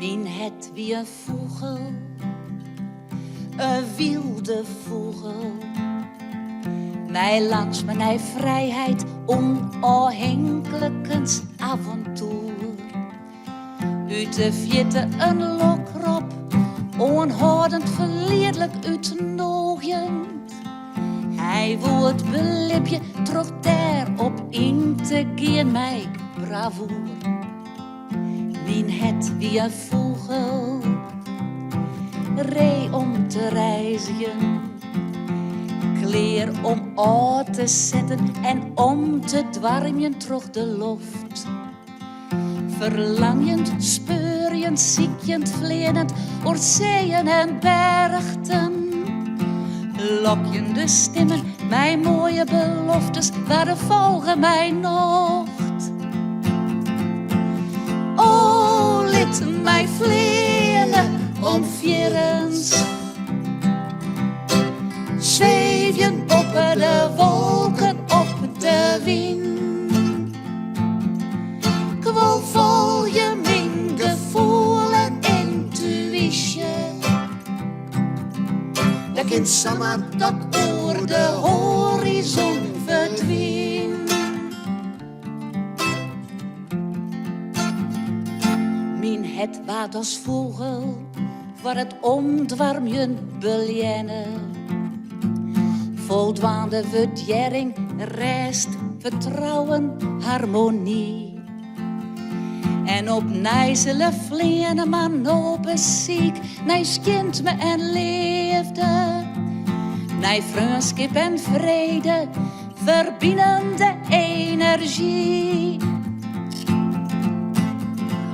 Min het wie een vogel, een wilde vogel. Mij langs mijn vrijheid, onafhankelijkens avontuur. Uit de vierde een lokrop, onhoudend verleidelijk uitnodigend. Hij wordt belipje, terug daarop in te gaan, mij bravoer. Min het wie een vogel, ree om te reizigen. Kleer om uit te zetten en om te dwarmen terug de lucht. Verlangend, speurend, ziekend, vleend, oor zeeën en bergten. Lokjende stemmen, mijn mooie beloftes, waar de volgen mij nocht. O, liet mij vleenen om vierens. Zweef je op de wolken, op de wind. Ik wil vol je mijn gevoel en intuïtie. Dat kind samen dat oor de horizon verdwijnt. Min het wat als vogel, waar het omdwarmjen beljennen. Voldwaande verdjering, rest, vertrouwen, harmonie. En op nijzele vleene man open ziek, nij kind me en leefde. Nij vriendschap en vrede, verbindende energie.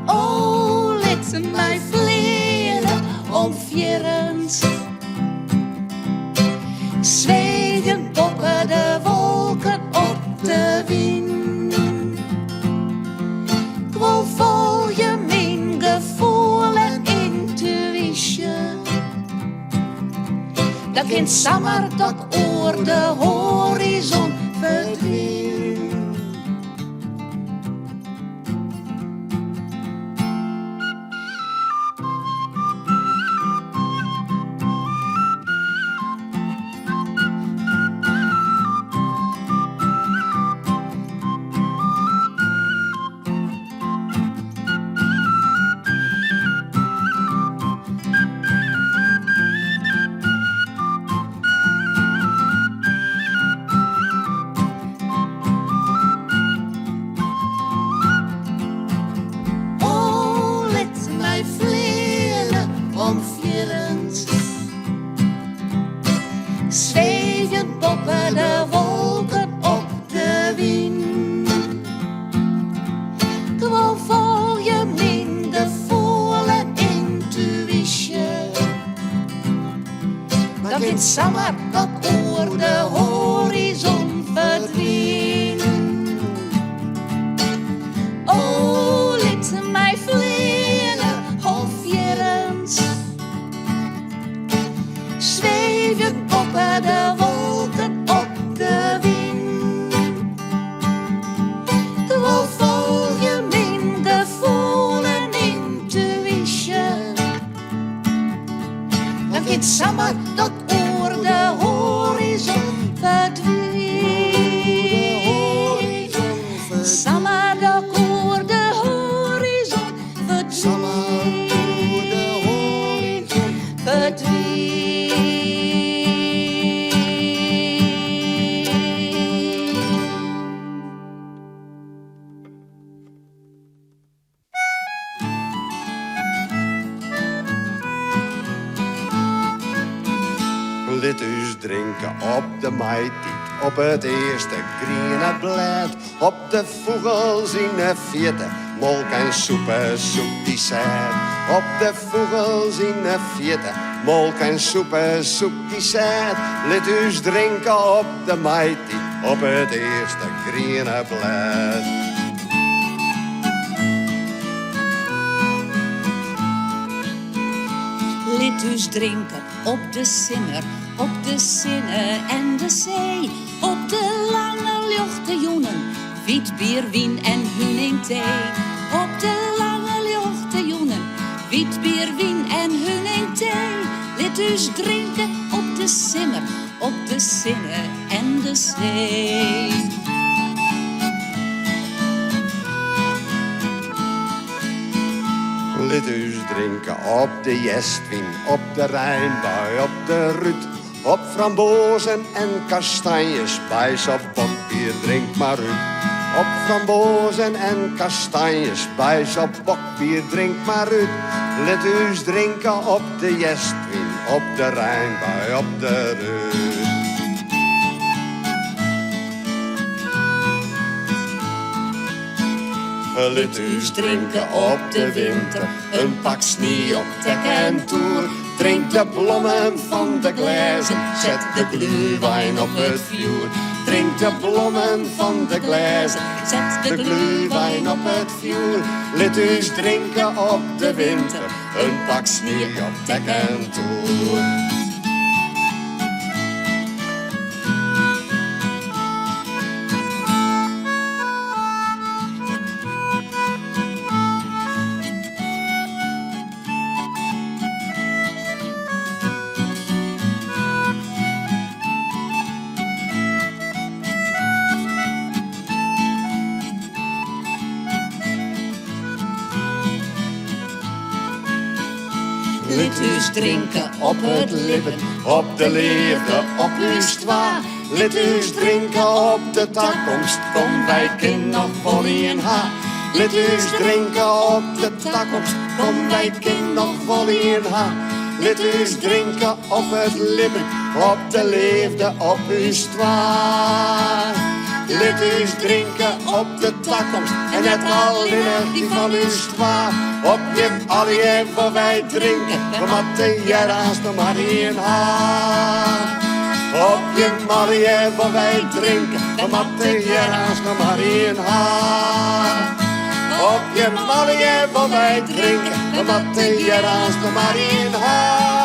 O, liet mij vleene om vierens. Zweven boven de wolken op de wind. Ik wil vol je mijn gevoel en intuïtie. Dat kind samen tot oor de horizon verdwijnt. Zweven boven de wolken op de wind. Ik wil vol je mijn gevoel en intuïtie. Dat kind samen dat oor de horizon verdwijnt. O, liet mij vleenen of jerens. Zweven boven de wolken op de wind. Ik wil vol je mijn gevoel en intuïtie. Dan gaat samen dat oor de horizon verdwijnt. Samen dat oor de horizon verdwijnt. Let us drinken op de maitiet, op het eerste groene blad, op de vogels in de vierde, molk en soepen, soep die zaad. Op de vogels in de vierde, molk en soepen, soep die zaad. Let us drinken op de maitiet, op het eerste groene blad. Let us drinken op de simmer, op de zinnen en de zee. Op de lange luchtjoenen, wit bier, wien en huning thee. Op de lange luchtjoenen, wit Piet, bier, wien en hunning thee. Let us drinken op de simmer, op de zinne en de zee. Let us drinken op de jestwien, op de Rijnbui, op de Ruud. Op frambozen en kastanjes, bijs of bokbier, drink maar uit. Op frambozen en kastanjes, bijs of bokbier, drink maar uit. Let us drinken op de jestwien, op de Rijnbui, op de Ruud. Let us drinken op de winter, een pak snie op dek en toer. Drink de blommen van de glazen, zet de glühwein op het vuur. Drink de blommen van de glazen, zet de glühwein op het vuur. Let us drinken op de winter, een pak snie op dek en toer. Let us drinken op het lippen, op de liefde, op l'histoire. Let us drinken op de toekomst, kom wij kind nog vol in haar. Let us drinken op de toekomst, kom wij kind nog vol in haar. Let us drinken op het lippen, op de liefde, op l'histoire. Let us drinken op de toekomst en het allereerste die van l'histoire. Op je allié voor wij drinken, we matten jera's nog maar in haar. Op je allié voor wij drinken, we matten jera's nog maar in haar. Op je allié voor wij drinken, we matten jera's nog maar in haar.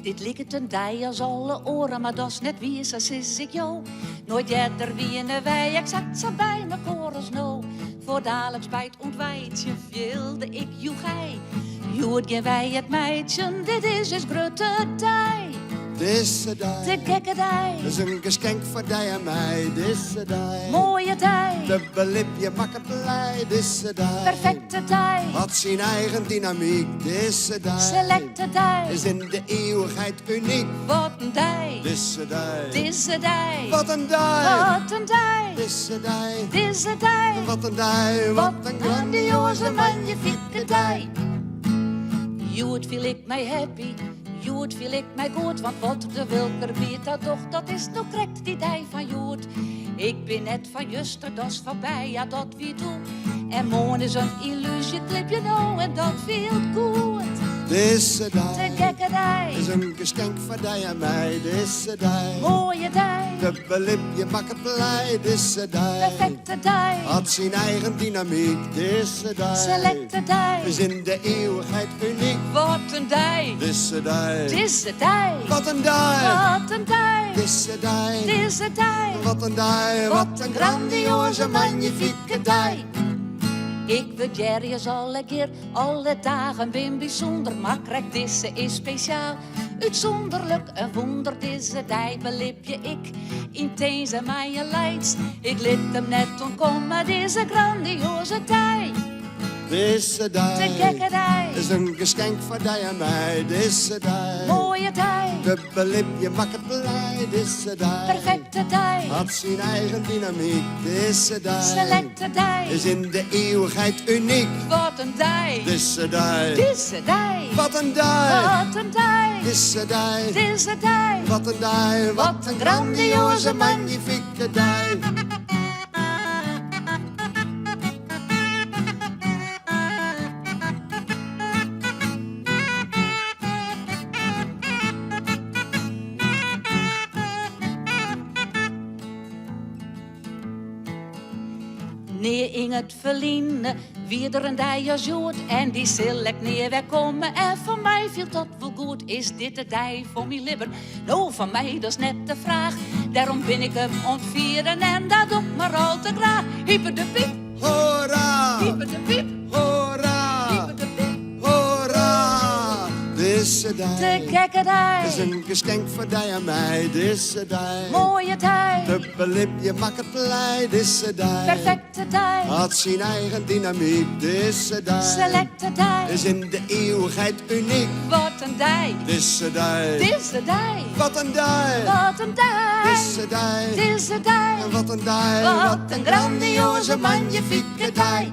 Dit ligt een dij als alle oren, maar dat is net wie is als is ik jou. Nooit jeder wie in de wij, exact zo bij me korens nou. Voor dadelijks bij het ontwijtje wilde ik joe gij. Joet geen wij het meidje, dit is dus grote dij. Deze dij, de gekke dij, dat is een geschenk voor die en mij. Deze dij, mooie dij, dubbel lipje maakt blij. Deze dij, perfecte dij, had zijn eigen dynamiek. Deze dij, selecte dij, is in de eeuwigheid uniek. wat een dij, Deze dij, deze dij, wat een dij. wat een dij, Deze dij, deze dij, wat een dij. wat een grandioze magnifieke dij. Joet viel ik mij happy, Joet viel ik mij goed, want wat de wilker weet dat toch, dat is nog correct die dij van Joet. Ik ben net van juster, dat is voorbij, ja dat wie doe. En morgen is een illusie, clipje nou en dat viel goed. Deze De dij, gekke dij, is een geschenk voor die en mij. Deze dij, mooie dij, dubbel lipje maakt blij. Deze dij, perfecte dij, had zijn eigen dynamiek. Deze dij, selecte dij, is in de eeuwigheid uniek. wat een dij, Deze dij, deze dij, wat een dij. wat een dij, Deze dij, deze dij, wat een dij. Wat een grandioze magnifieke dij. Ik weet Jerry is alle keer, alle dagen ben bijzonder, maar krijg deze is speciaal. Uitzonderlijk een wonder, deze dij belip je ik. In deze mijn leids, ik lid hem net ontkom, maar deze grandioze dij. Deze De dij, gekke dij, is een geschenk voor die en mij. Deze dij, mooie dij, dubbel lipje maakt het blij. Deze dij, perfecte dij, had zijn eigen dynamiek. Deze dij, selecte dij, is in de eeuwigheid uniek. wat een dij, Deze dij, deze dij, wat een dij. wat een dij, Deze dij, deze dij, wat een dij. Wat een grandioze magnifieke dij. neer in het verliezen, wie er een dij als jood en die select neer wegkomen. En voor mij viel dat wel goed, is dit de dij voor mijn libber? Nou, van mij dat is net de vraag, daarom ben ik hem ontvieren en dat doe ik maar al te graag. Hyper de piep, Hoera! hyper de piep, Hoera! hyper de piep. Hoera! Deze De dij gekke dij, is een geschenk voor die en mij. Deze dij. mooie dij, Dubbelip, je maakt het blij. Deze dij perfecte dij, had zijn eigen dynamiek. Deze dij selecte dij. is in de eeuwigheid uniek. Wat een dij, Deze dij. deze dij, Wat een dij. wat een dij, Deze dij. deze dij. En wat een dij. Wat een grandioze magnifieke dij.